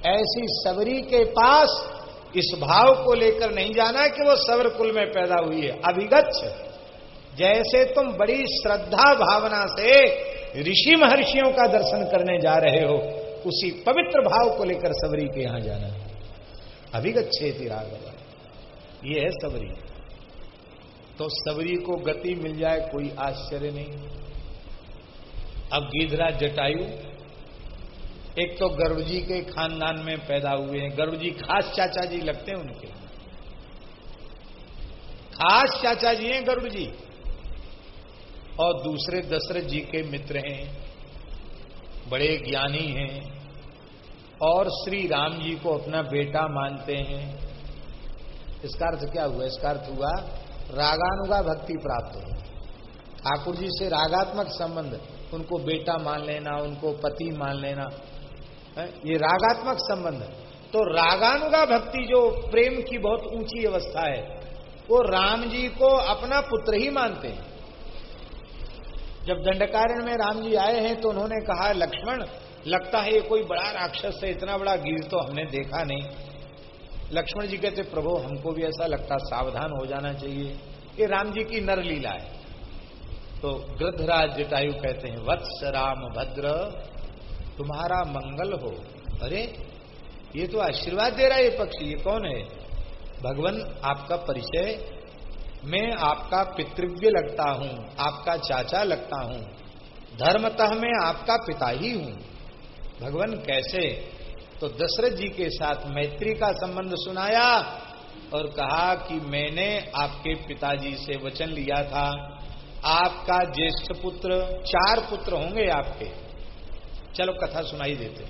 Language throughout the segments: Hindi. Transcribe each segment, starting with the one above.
ऐसी सबरी के पास इस भाव को लेकर नहीं जाना कि वो सवर कुल में पैदा हुई है। अभिगच्छ, जैसे तुम बड़ी श्रद्धा भावना से ऋषि महर्षियों का दर्शन करने जा रहे हो, उसी पवित्र भाव को लेकर सबरी के यहां जाना है। अभिगच्छेति राघव, ये है सबरी। तो सबरी को गति मिल जाए कोई आश्चर्य नहीं। अब गिरिराज जटायु एक तो गरुड़ जी के खानदान में पैदा हुए हैं। गरुड़ जी खास चाचा जी लगते हैं, उनके खास चाचा जी हैं गरुड़ जी। और दूसरे दशरथ जी के मित्र हैं, बड़े ज्ञानी हैं और श्री राम जी को अपना बेटा मानते हैं। इसका अर्थ क्या हुआ? इसका अर्थ हुआ रागानुगा भक्ति प्राप्त हो। ठाकुर जी से रागात्मक संबंध, उनको बेटा मान लेना, उनको पति मान लेना, ये रागात्मक संबंध। तो रागानुगा भक्ति जो प्रेम की बहुत ऊंची अवस्था है, वो राम जी को अपना पुत्र ही मानते हैं। जब दंडकारण्य में राम जी आए हैं तो उन्होंने कहा, लक्ष्मण लगता है ये कोई बड़ा राक्षस है, इतना बड़ा गिर तो हमने देखा नहीं। लक्ष्मण जी कहते, प्रभु हमको भी ऐसा लगता, सावधान हो जाना चाहिए, ये राम जी की नर लीला है। तो गृद्धराज जटायु कहते हैं, वत्स राम भद्र तुम्हारा मंगल हो। अरे ये तो आशीर्वाद दे रहा है ये पक्षी, ये कौन है? भगवान आपका परिचय, मैं आपका पितृव्य लगता हूं, आपका चाचा लगता हूं, धर्मतः मैं आपका पिता ही हूं। भगवान कैसे? तो दशरथ जी के साथ मैत्री का संबंध सुनाया और कहा कि मैंने आपके पिताजी से वचन लिया था, आपका ज्येष्ठ पुत्र, 4 पुत्र होंगे आपके। चलो कथा सुनाई देते।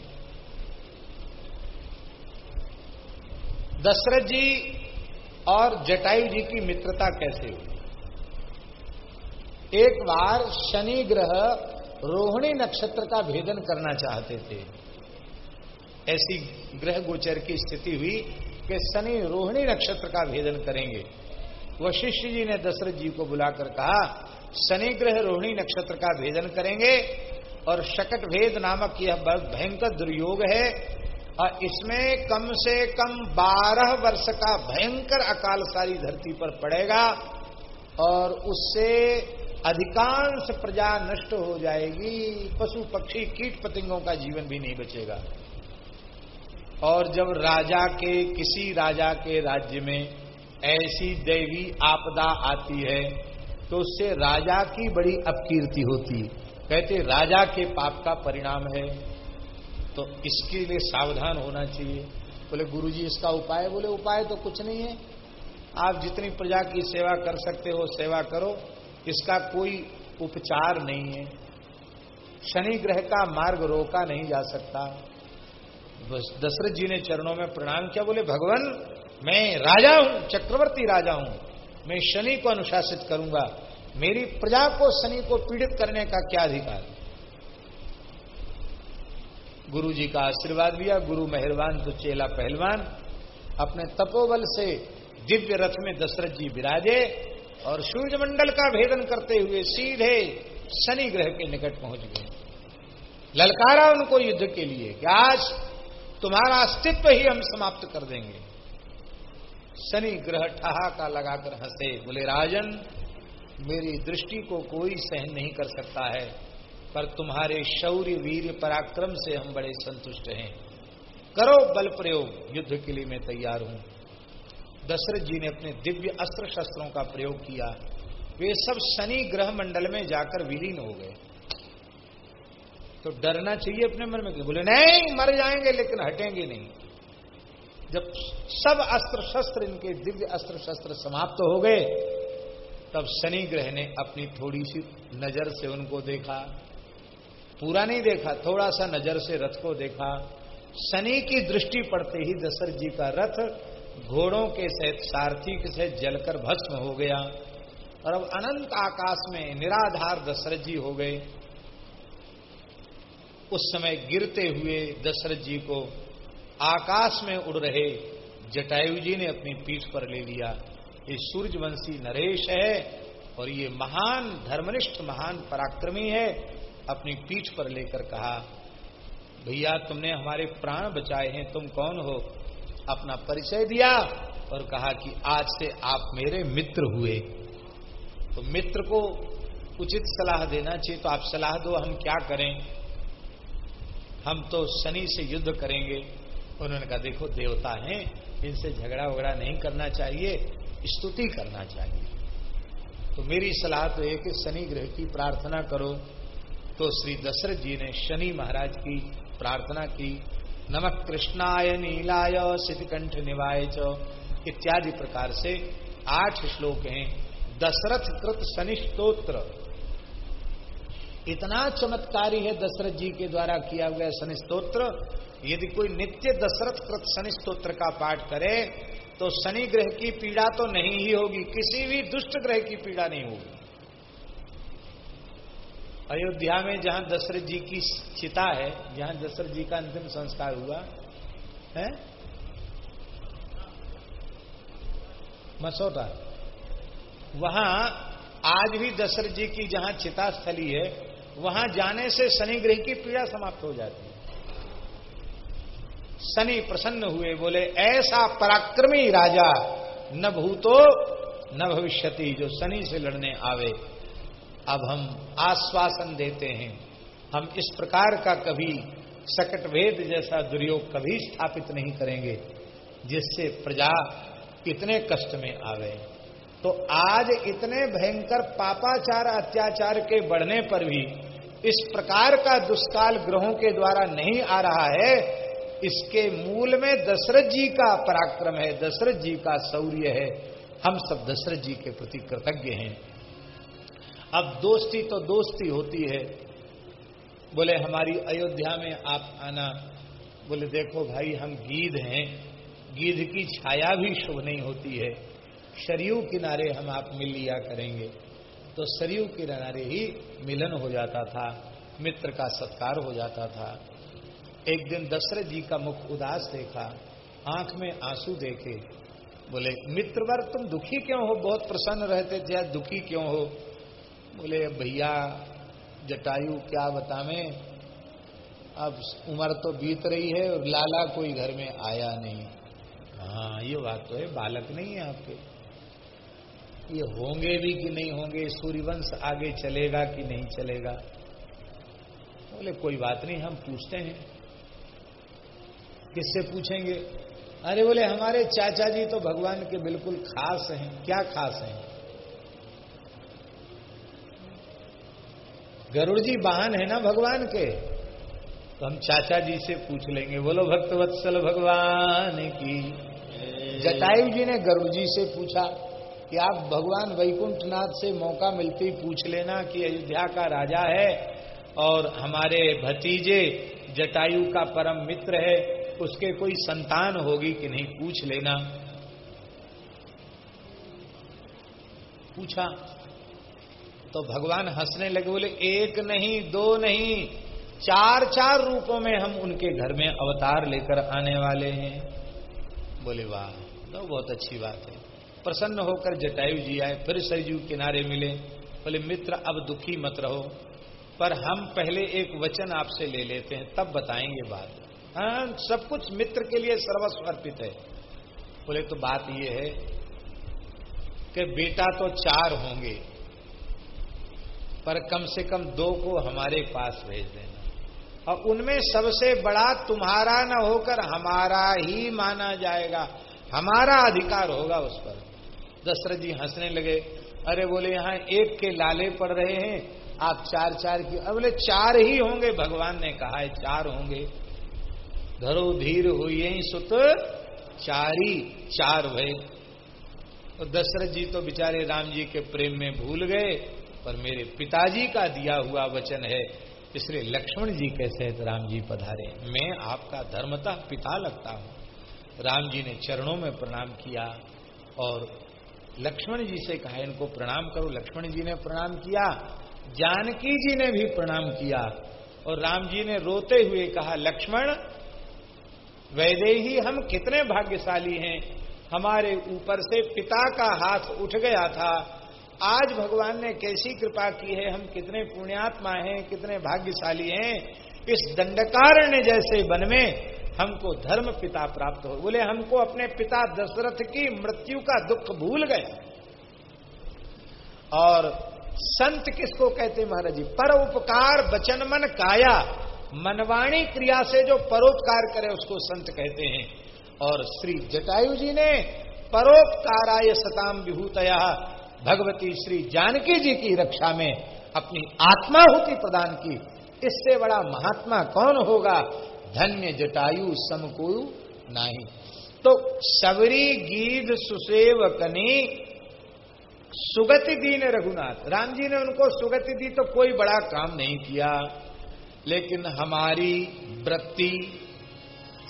दशरथ जी और जटायु जी की मित्रता कैसे हुई? एक बार शनि ग्रह रोहिणी नक्षत्र का भेदन करना चाहते थे। ऐसी ग्रह गोचर की स्थिति हुई कि शनि रोहिणी नक्षत्र का भेदन करेंगे। वशिष्ठ जी ने दशरथ जी को बुलाकर कहा, शनि ग्रह रोहिणी नक्षत्र का भेदन करेंगे और शकट भेद नामक यह भयंकर दुर्योग है और इसमें कम से कम 12 वर्ष का भयंकर अकाल सारी धरती पर पड़ेगा और उससे अधिकांश प्रजा नष्ट हो जाएगी, पशु पक्षी कीट पतंगों का जीवन भी नहीं बचेगा। और जब राजा के, किसी राजा के राज्य में ऐसी दैवी आपदा आती है तो उससे राजा की बड़ी अपकीर्ति होती। कहते राजा के पाप का परिणाम है, तो इसके लिए सावधान होना चाहिए। बोले गुरुजी इसका उपाय? बोले उपाय तो कुछ नहीं है, आप जितनी प्रजा की सेवा कर सकते हो सेवा करो, इसका कोई उपचार नहीं है। शनि ग्रह का मार्ग रोका नहीं जा सकता। बस दशरथ जी ने चरणों में प्रणाम किया, बोले भगवान मैं राजा हूं, चक्रवर्ती राजा हूं, मैं शनि को अनुशासित करूंगा, मेरी प्रजा को शनि को पीड़ित करने का क्या अधिकार? गुरु जी का आशीर्वाद लिया। गुरु मेहरबान तो चेला पहलवान। अपने तपोबल से दिव्य रथ में दशरथ जी विराजे और सूर्यमंडल का भेदन करते हुए सीधे शनि ग्रह के निकट पहुंच गए। ललकारा उनको युद्ध के लिए कि आज तुम्हारा अस्तित्व ही हम समाप्त कर देंगे। शनि ग्रह ठहाका लगाकर हंसे, बोले राजन मेरी दृष्टि को कोई सहन नहीं कर सकता है, पर तुम्हारे शौर्य वीर पराक्रम से हम बड़े संतुष्ट हैं। करो बल प्रयोग, युद्ध के लिए मैं तैयार हूं। दशरथ जी ने अपने दिव्य अस्त्र शस्त्रों का प्रयोग किया। वे सब शनि ग्रह मंडल में जाकर विलीन हो गए। तो डरना चाहिए अपने मन में कि बोले नहीं मर जाएंगे लेकिन हटेंगे नहीं। जब सब अस्त्र शस्त्र, इनके दिव्य अस्त्र शस्त्र समाप्त हो गए, तब शनि ग्रह ने अपनी थोड़ी सी नजर से उनको देखा, पूरा नहीं देखा, थोड़ा सा नजर से रथ को देखा। शनि की दृष्टि पड़ते ही दशरथ जी का रथ घोड़ों के सहित सारथी के सहित जलकर भस्म हो गया और अब अनंत आकाश में निराधार दशरथ जी हो गए। उस समय गिरते हुए दशरथ जी को आकाश में उड़ रहे जटायु जी ने अपनी पीठ पर ले लिया। ये सूर्यवंशी नरेश है और ये महान धर्मनिष्ठ महान पराक्रमी है। अपनी पीठ पर लेकर कहा, भैया तुमने हमारे प्राण बचाए हैं, तुम कौन हो? अपना परिचय दिया और कहा कि आज से आप मेरे मित्र हुए। तो मित्र को उचित सलाह देना चाहिए, तो आप सलाह दो हम क्या करें? हम तो शनि से युद्ध करेंगे। उन्होंने कहा देखो देवता हैं, इनसे झगड़ा वगड़ा नहीं करना चाहिए, स्तुति करना चाहिए। तो मेरी सलाह तो है कि शनि ग्रह की प्रार्थना करो। तो श्री दशरथ जी ने शनि महाराज की प्रार्थना की। नमः कृष्णाय नीलाय सिद्धकंठ निवाय च इत्यादि प्रकार से 8 श्लोक हैं। दशरथ कृत शनि स्तोत्र इतना चमत्कारी है, दशरथ जी के द्वारा किया हुआ शनि स्तोत्र। यदि कोई नित्य दशरथ कृत शनि स्तोत्र का पाठ करे तो शनि ग्रह की पीड़ा तो नहीं ही होगी, किसी भी दुष्ट ग्रह की पीड़ा नहीं होगी। अयोध्या में जहां दशरथ जी की चिता है, जहां दशरथ जी का अंतिम संस्कार हुआ है, मसौदा, वहां आज भी दशरथ जी की जहां चिता स्थली है, वहां जाने से शनि ग्रह की पीड़ा समाप्त हो जाती है। शनि प्रसन्न हुए, बोले ऐसा पराक्रमी राजा न भूतो न भविष्यति जो शनि से लड़ने आवे। अब हम आश्वासन देते हैं, हम इस प्रकार का कभी सकटभेद जैसा दुर्योग कभी स्थापित नहीं करेंगे जिससे प्रजा इतने कष्ट में आवे। तो आज इतने भयंकर पापाचार अत्याचार के बढ़ने पर भी इस प्रकार का दुष्काल ग्रहों के द्वारा नहीं आ रहा है। इसके मूल में दशरथ जी का पराक्रम है, दशरथ जी का शौर्य है। हम सब दशरथ जी के प्रति कृतज्ञ हैं। अब दोस्ती तो दोस्ती होती है। बोले हमारी अयोध्या में आप आना। बोले देखो भाई हम गीध हैं, गीध की छाया भी शुभ नहीं होती है। सरयू किनारे हम आप मिल लिया करेंगे। तो सरयू किनारे ही मिलन हो जाता था, मित्र का सत्कार हो जाता था। एक दिन दशरथ जी का मुख उदास देखा, आंख में आंसू देखे। बोले मित्रवर तुम दुखी क्यों हो? बहुत प्रसन्न रहते थे, आज दुखी क्यों हो? बोले भैया जटायु क्या बतावें, अब उम्र तो बीत रही है और लाला कोई घर में आया नहीं। हाँ ये बात तो है, बालक नहीं है आपके, ये होंगे भी कि नहीं होंगे, सूर्यवंश आगे चलेगा कि नहीं चलेगा? बोले कोई बात नहीं, हम पूछते हैं। किससे पूछेंगे? अरे बोले हमारे चाचा जी तो भगवान के बिल्कुल खास हैं। क्या खास हैं? गरुड़ जी वाहन है ना भगवान के, तो हम चाचा जी से पूछ लेंगे। बोलो भक्तवत्सल भगवान की। जटायु जी ने गरुड़ जी से पूछा कि आप भगवान वैकुंठनाथ से मौका मिलते ही पूछ लेना कि अयोध्या का राजा है और हमारे भतीजे जटायु का परम मित्र है, उसके कोई संतान होगी कि नहीं, पूछ लेना। पूछा तो भगवान हंसने लगे। बोले एक नहीं, दो नहीं, 4 रूपों में हम उनके घर में अवतार लेकर आने वाले हैं। बोले वाह, तो बहुत अच्छी बात है। प्रसन्न होकर जटायु जी आए, फिर सरयू किनारे मिले। बोले मित्र अब दुखी मत रहो, पर हम पहले एक वचन आपसे ले लेते हैं, तब बताएंगे बात। हाँ सब कुछ मित्र के लिए सर्वस्व अर्पित है। बोले तो बात ये है कि बेटा तो 4 होंगे, पर कम से कम 2 को हमारे पास भेज देना, और उनमें सबसे बड़ा तुम्हारा न होकर हमारा ही माना जाएगा, हमारा अधिकार होगा उस पर। दशरथ जी हंसने लगे। अरे बोले यहाँ 1 के लाले पड़ रहे हैं, आप 4 की। अब बोले 4 ही होंगे, भगवान ने कहा है 4 होंगे। धरो धीर हुई सुत 4 भय। और दशरथ जी तो बेचारे राम जी के प्रेम में भूल गए, पर मेरे पिताजी का दिया हुआ वचन है, इसलिए लक्ष्मण जी के सहित राम जी पधारे। मैं आपका धर्मतः पिता लगता हूं। राम जी ने चरणों में प्रणाम किया और लक्ष्मण जी से कहा इनको प्रणाम करो। लक्ष्मण जी ने प्रणाम किया, जानकी जी ने भी प्रणाम किया, और राम जी ने रोते हुए कहा लक्ष्मण वैदेही हम कितने भाग्यशाली हैं, हमारे ऊपर से पिता का हाथ उठ गया था, आज भगवान ने कैसी कृपा की है, हम कितने पुण्यात्मा हैं, कितने भाग्यशाली हैं इस दंडकारण्य जैसे वन में हमको धर्म पिता प्राप्त हो। बोले हमको अपने पिता दशरथ की मृत्यु का दुख भूल गया। और संत किसको कहते महाराज जी? परोपकार वचन मन काया, मनवाणी क्रिया से जो परोपकार करे उसको संत कहते हैं। और श्री जटायु जी ने परोपकाराय सताम विभूतया, भगवती श्री जानकी जी की रक्षा में अपनी आत्माहुति प्रदान की। इससे बड़ा महात्मा कौन होगा? धन्य जटायु समको नाही। तो सबरी गीध सुसेवकनी सुगति दीन रघुनाथ, राम जी ने उनको सुगति दी तो कोई बड़ा काम नहीं किया, लेकिन हमारी वृत्ति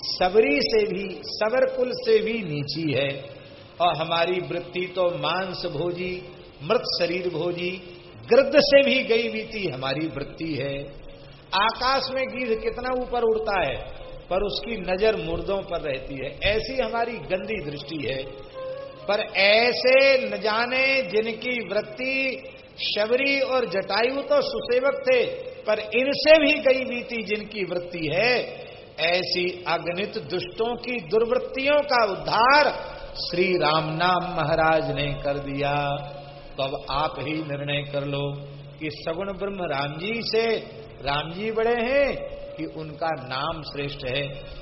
सबरी से भी, सबर कुल से भी नीची है। और हमारी वृत्ति तो मांस भोजी, मृत शरीर भोजी, गिद्ध से भी गई बीती हमारी वृत्ति है। आकाश में गिद्ध कितना ऊपर उड़ता है, पर उसकी नजर मुर्दों पर रहती है। ऐसी हमारी गंदी दृष्टि है। पर ऐसे न जाने जिनकी वृत्ति, शबरी और जटायु तो सुसेवक थे, पर इनसे भी गई बीती जिनकी वृत्ति है, ऐसी अगणित दुष्टों की दुर्वृत्तियों का उद्धार श्री राम नाम महाराज ने कर दिया। तो अब आप ही निर्णय कर लो कि सगुण ब्रह्म राम जी से राम जी बड़े हैं कि उनका नाम श्रेष्ठ है।